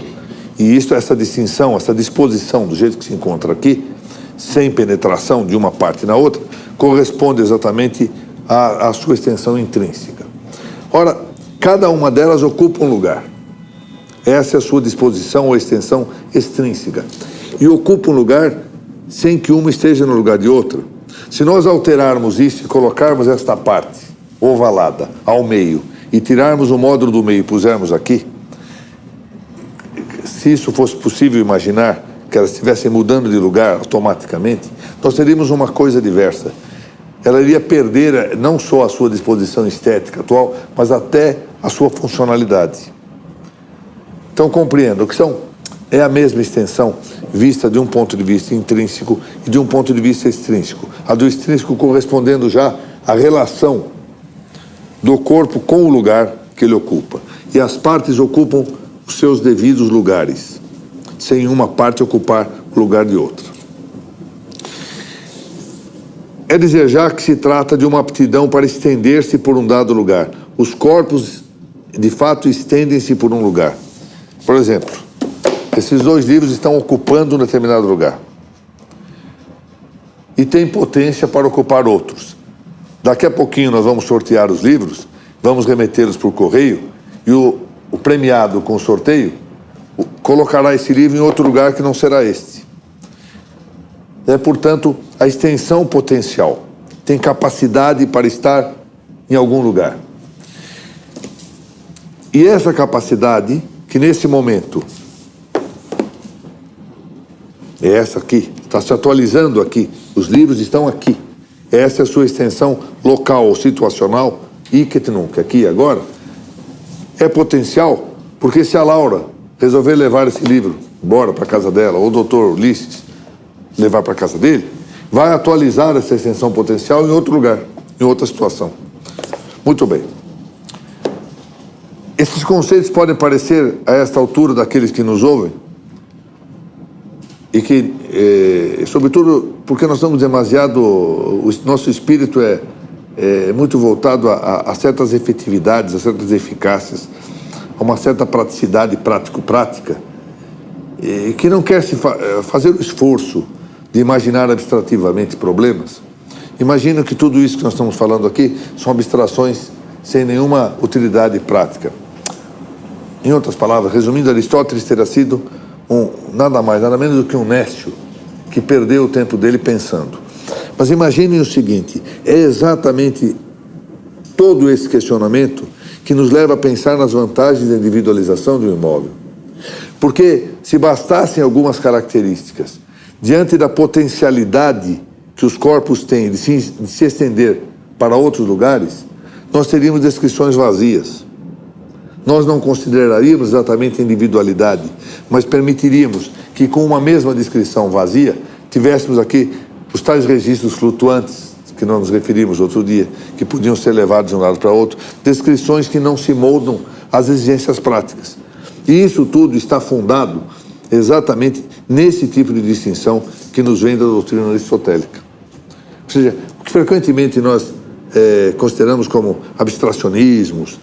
E essa distinção, essa disposição do jeito que se encontra aqui, sem penetração de uma parte na outra, corresponde exatamente à sua extensão intrínseca. Ora, cada uma delas ocupa um lugar. Essa é a sua disposição ou extensão extrínseca. E ocupa um lugar sem que uma esteja no lugar de outra. Se nós alterarmos isso e colocarmos esta parte ovalada ao meio e tirarmos o módulo do meio e pusermos aqui, se isso fosse possível imaginar que elas estivessem mudando de lugar automaticamente, nós teríamos uma coisa diversa. Ela iria perder não só a sua disposição estética atual, mas até a sua funcionalidade. Então compreendo que é a mesma extensão vista de um ponto de vista intrínseco e de um ponto de vista extrínseco. A do extrínseco correspondendo já à relação do corpo com o lugar que ele ocupa. E as partes ocupam os seus devidos lugares, sem uma parte ocupar o lugar de outra. É dizer já que se trata de uma aptidão para estender-se por um dado lugar. Os corpos, de fato, estendem-se por um lugar. Por exemplo, esses dois livros estão ocupando um determinado lugar. E tem potência para ocupar outros. Daqui a pouquinho nós vamos sortear os livros, vamos remetê-los por correio, e o premiado com o sorteio colocará esse livro em outro lugar que não será este. É, portanto, a extensão potencial tem capacidade para estar em algum lugar. E essa capacidade, que nesse momento é essa aqui, está se atualizando aqui, os livros estão aqui. Essa é a sua extensão local ou situacional, hic et nunc, aqui e agora. É potencial porque se a Laura resolver levar esse livro embora para casa dela, ou o doutor Ulisses levar para casa dele, vai atualizar essa extensão potencial em outro lugar, em outra situação. Muito bem. Esses conceitos podem parecer, a esta altura, daqueles que nos ouvem, e que, sobretudo, porque nós estamos demasiado, o nosso espírito é muito voltado a certas efetividades, a certas eficácias, a uma certa praticidade prático-prática, e que não quer fazer o esforço de imaginar abstrativamente problemas. Imagina que tudo isso que nós estamos falando aqui são abstrações sem nenhuma utilidade prática. Em outras palavras, resumindo, Aristóteles terá sido nada mais, nada menos do que um nécio que perdeu o tempo dele pensando. Mas imaginem o seguinte, é exatamente todo esse questionamento que nos leva a pensar nas vantagens da individualização do imóvel. Porque se bastassem algumas características, diante da potencialidade que os corpos têm de se estender para outros lugares, nós teríamos descrições vazias. Nós não consideraríamos exatamente a individualidade, mas permitiríamos que com uma mesma descrição vazia, tivéssemos aqui os tais registros flutuantes, que nós nos referimos outro dia, que podiam ser levados de um lado para outro, descrições que não se moldam às exigências práticas. E isso tudo está fundado exatamente nesse tipo de distinção que nos vem da doutrina aristotélica. Ou seja, o que frequentemente nós consideramos como abstracionismos,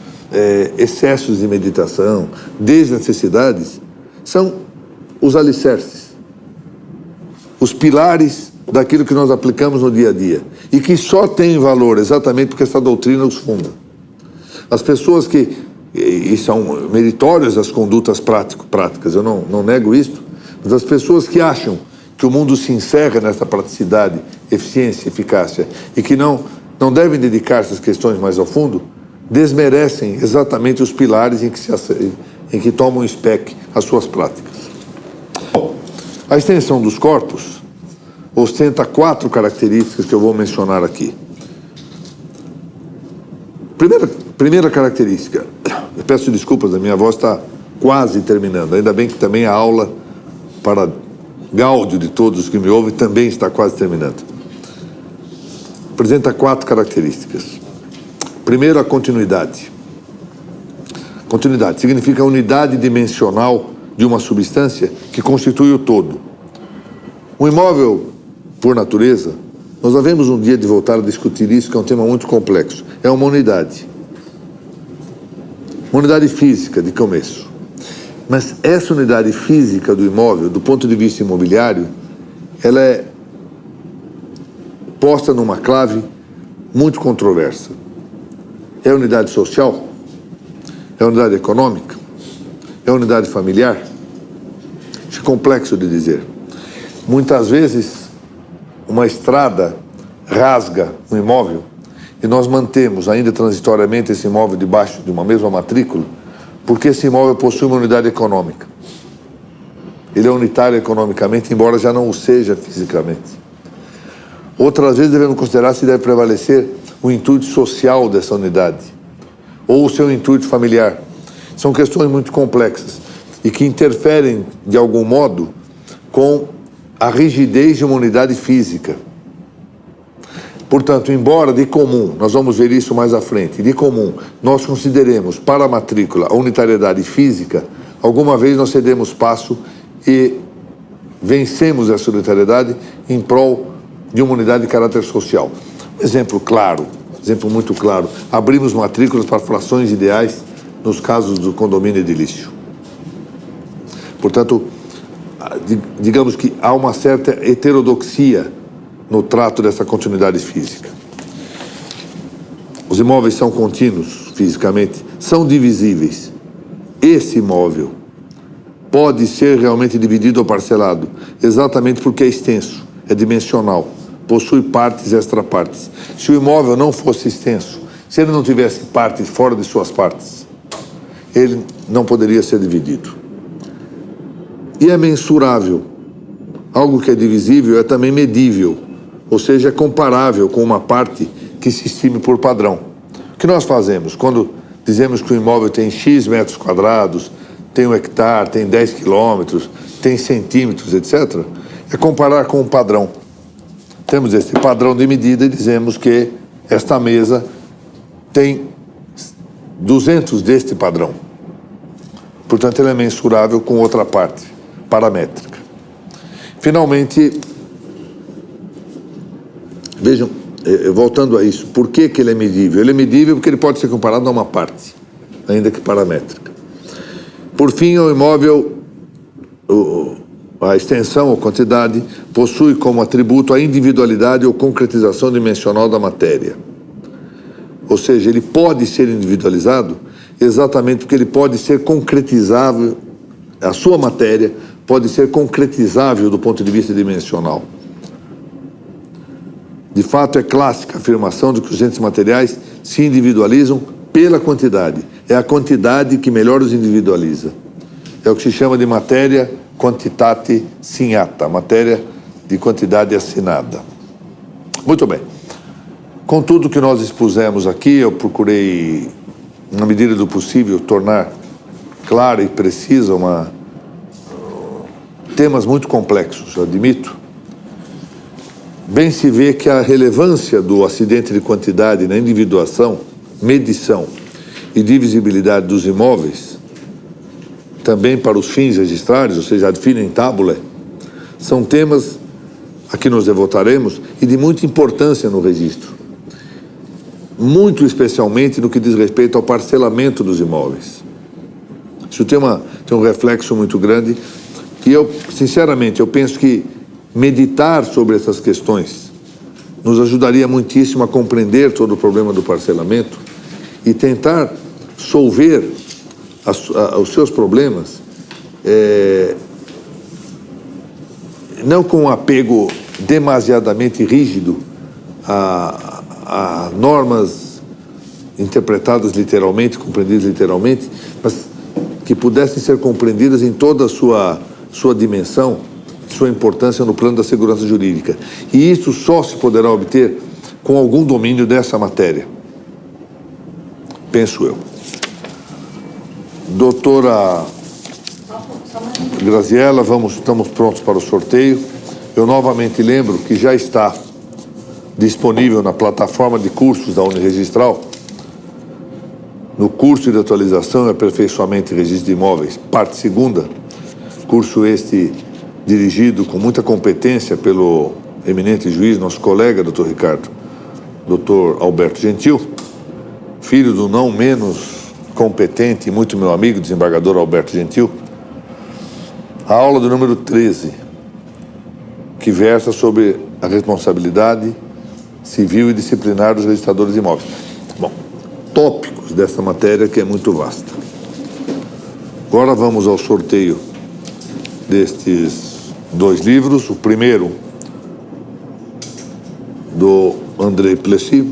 excessos de meditação, desnecessidades, são os alicerces, os pilares daquilo que nós aplicamos no dia a dia e que só tem valor exatamente porque essa doutrina os funda. As pessoas e são meritórias as condutas práticas, eu não nego isso, mas as pessoas que acham que o mundo se encerra nessa praticidade, eficiência, eficácia e que não devem dedicar-se às questões mais ao fundo, desmerecem exatamente os pilares em que tomam spec as suas práticas. A extensão dos corpos ostenta 4 características que eu vou mencionar aqui. Primeira característica, eu peço desculpas, a minha voz está quase terminando, ainda bem que também a aula, para gáudio de todos que me ouvem, também está quase terminando. Apresenta 4 características. Primeiro, a continuidade. Continuidade significa a unidade dimensional de uma substância que constitui o todo. O imóvel, por natureza, nós havemos um dia de voltar a discutir isso, que é um tema muito complexo. É uma unidade. Uma unidade física de começo. Mas essa unidade física do imóvel, do ponto de vista imobiliário, ela é posta numa clave muito controversa. É unidade social? É unidade econômica? É unidade familiar? Isso é complexo de dizer. Muitas vezes, uma estrada rasga um imóvel e nós mantemos ainda transitoriamente esse imóvel debaixo de uma mesma matrícula porque esse imóvel possui uma unidade econômica. Ele é unitário economicamente, embora já não o seja fisicamente. Outras vezes devemos considerar se deve prevalecer o intuito social dessa unidade ou o seu intuito familiar. São questões muito complexas e que interferem, de algum modo, com a rigidez de uma unidade física. Portanto, embora de comum, nós vamos ver isso mais à frente, de comum, nós consideremos para a matrícula a unitariedade física, alguma vez nós cedemos passo e vencemos essa unitariedade em prol de uma unidade de caráter social. Exemplo muito claro, abrimos matrículas para frações ideais nos casos do condomínio edilício. Portanto, digamos que há uma certa heterodoxia no trato dessa continuidade física. Os imóveis são contínuos fisicamente, são divisíveis. Esse imóvel pode ser realmente dividido ou parcelado, exatamente porque é extenso, é dimensional, possui partes e extrapartes. Se o imóvel não fosse extenso, se ele não tivesse partes fora de suas partes, ele não poderia ser dividido. E é mensurável. Algo que é divisível é também medível, ou seja, é comparável com uma parte que se estime por padrão. O que nós fazemos? Quando dizemos que o imóvel tem X metros quadrados, tem 1 hectare, tem 10 quilômetros, tem centímetros, etc., é comparar com um padrão. Temos esse padrão de medida e dizemos que esta mesa tem 200 deste padrão. Portanto, ele é mensurável com outra parte, paramétrica. Finalmente, vejam, voltando a isso, por que ele é medível? Ele é medível porque ele pode ser comparado a uma parte, ainda que paramétrica. Por fim, o imóvel, a extensão ou quantidade, possui como atributo a individualidade ou concretização dimensional da matéria. Ou seja, ele pode ser individualizado exatamente porque ele pode ser concretizável, a sua matéria pode ser concretizável do ponto de vista dimensional. De fato, é clássica a afirmação de que os entes materiais se individualizam pela quantidade. É a quantidade que melhor os individualiza. É o que se chama de matéria quantitate signata, matéria de quantidade assinada. Muito bem. Com tudo que nós expusemos aqui, eu procurei, na medida do possível, tornar clara e precisa temas muito complexos, eu admito. Bem se vê que a relevância do acidente de quantidade na individuação, medição e divisibilidade dos imóveis, também para os fins registrários, ou seja, ad finem tabulae, são temas a que nos devotaremos e de muita importância no registro. Muito especialmente no que diz respeito ao parcelamento dos imóveis. Isso tem um reflexo muito grande e eu, sinceramente, eu penso que meditar sobre essas questões nos ajudaria muitíssimo a compreender todo o problema do parcelamento e tentar solver os seus problemas, não com um apego demasiadamente rígido a normas interpretadas literalmente, compreendidas literalmente, mas que pudessem ser compreendidas em toda a sua dimensão, sua importância no plano da segurança jurídica. E isso só se poderá obter com algum domínio dessa matéria, penso eu. Doutora Graziella, estamos prontos para o sorteio. Eu novamente lembro que já está disponível na plataforma de cursos da Uniregistral, no curso de atualização e aperfeiçoamento em registro de imóveis, parte segunda, curso este dirigido com muita competência pelo eminente juiz, nosso colega, doutor Ricardo, doutor Alberto Gentil, filho do não menos competente e muito meu amigo, desembargador Alberto Gentil. A aula do número 13, que versa sobre a responsabilidade civil e disciplinar dos registradores de imóveis. Bom, tópicos dessa matéria que é muito vasta. Agora vamos ao sorteio destes 2 livros. O primeiro, do André Plessis,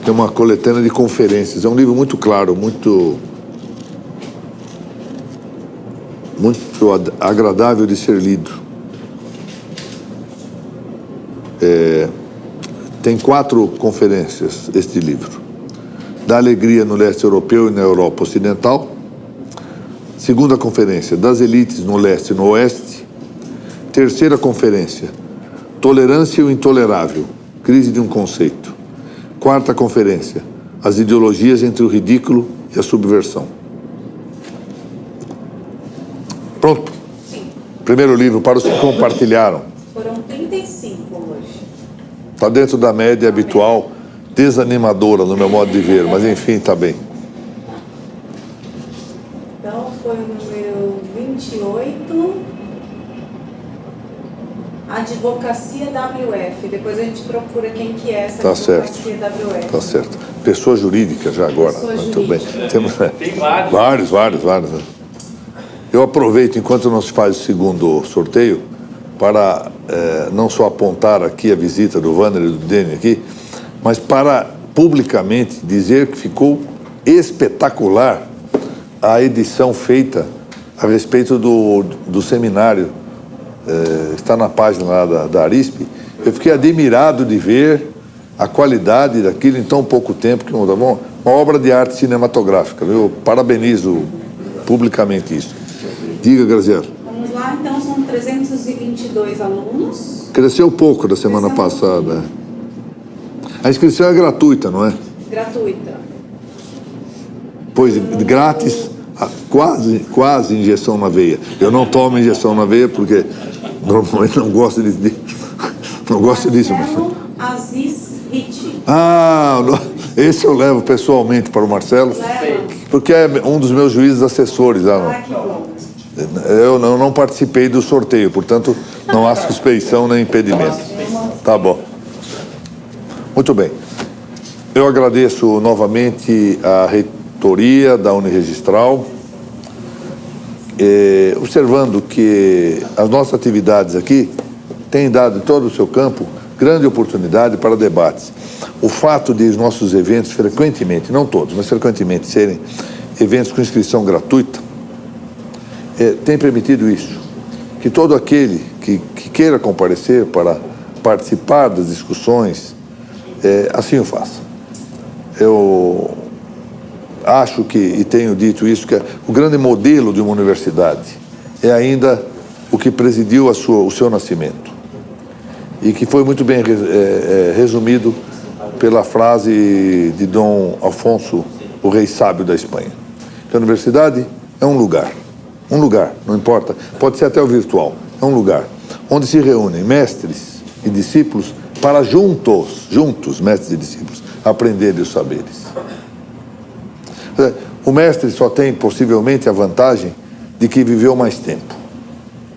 que é uma coletânea de conferências. É um livro muito claro, muito agradável de ser lido. Tem 4 conferências este livro. Da alegria no leste europeu e na Europa ocidental. Segunda conferência, das elites no leste e no oeste. Terceira conferência, tolerância e o intolerável, crise de um conceito. Quarta conferência, as ideologias entre o ridículo e a subversão. Pronto? Sim. Primeiro livro para os que compartilharam. Foram 35 hoje. Está dentro da média habitual, desanimadora no meu modo de ver, mas enfim, está bem. Então foi o número 28, Advocacia WF. Depois a gente procura quem que é essa Advocacia WF. Tá certo. Pessoa jurídica já agora. Pessoa Muito jurídica. bem. Temos, Tem vários. Vários. Né? Eu aproveito, enquanto não se faz o segundo sorteio, para não só apontar aqui a visita do Wanner e do Dene aqui, mas para publicamente dizer que ficou espetacular a edição feita a respeito do seminário. Está na página lá da Arisp. Eu fiquei admirado de ver a qualidade daquilo em tão pouco tempo, que uma obra de arte cinematográfica. Eu parabenizo publicamente isso. Diga, Graziela. Vamos lá, então são 322 alunos. Cresceu pouco da semana passada. A inscrição é gratuita, não é? Gratuita. Pois, grátis, quase injeção na veia. Eu não tomo injeção na veia porque normalmente não gosto disso. Marcelo Aziz Riti. Esse eu levo pessoalmente para o Marcelo, porque é um dos meus juízes assessores. Que bom. Eu não participei do sorteio, portanto, não há suspeição nem impedimento. Tá bom. Muito bem. Eu agradeço novamente a reitoria da Uniregistral, observando que as nossas atividades aqui têm dado em todo o seu campo grande oportunidade para debates. O fato de os nossos eventos frequentemente, não todos, mas frequentemente serem eventos com inscrição gratuita, tem permitido isso, que todo aquele que queira comparecer para participar das discussões, assim o faça. Eu acho que, e tenho dito isso, que o grande modelo de uma universidade é ainda o que presidiu o seu nascimento e que foi muito bem resumido pela frase de Dom Afonso, o rei sábio da Espanha, que a universidade é um lugar, não importa, pode ser até o virtual, é um lugar onde se reúnem mestres e discípulos para juntos, mestres e discípulos, aprenderem os saberes. O mestre só tem possivelmente a vantagem de que viveu mais tempo,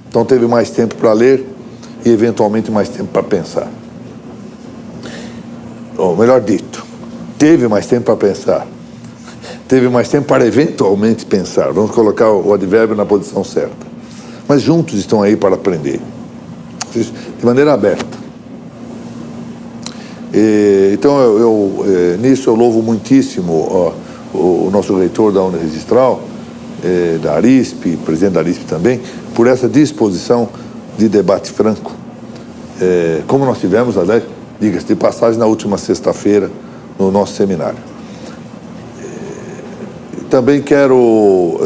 então teve mais tempo para ler e eventualmente mais tempo para pensar. Ou melhor dito, teve mais tempo para pensar, teve mais tempo para eventualmente pensar. Vamos colocar o advérbio na posição certa. Mas juntos estão aí para aprender, de maneira aberta. Então, nisso eu louvo muitíssimo o nosso reitor da Uniregistral, da Arisp, presidente da Arisp também, por essa disposição de debate franco, como nós tivemos, aliás, diga-se de passagem, na última sexta-feira, no nosso seminário. Também quero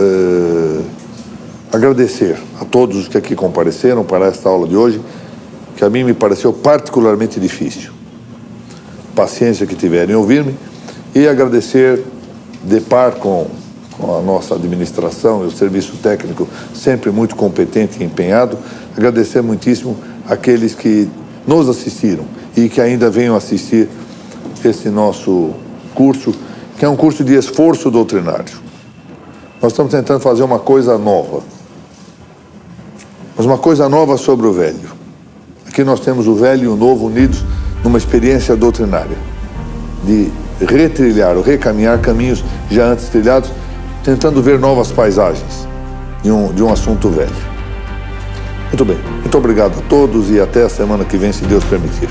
agradecer a todos os que aqui compareceram para esta aula de hoje, que a mim me pareceu particularmente difícil. Paciência que tiverem em ouvir-me, e agradecer, de par com a nossa administração e o serviço técnico sempre muito competente e empenhado, agradecer muitíssimo aqueles que nos assistiram e que ainda venham assistir esse nosso curso, que é um curso de esforço doutrinário. Nós estamos tentando fazer uma coisa nova, mas uma coisa nova sobre o velho. Aqui nós temos o velho e o novo unidos numa experiência doutrinária, de retrilhar ou recaminhar caminhos já antes trilhados, tentando ver novas paisagens de um assunto velho. Muito bem, muito obrigado a todos e até a semana que vem, se Deus permitir.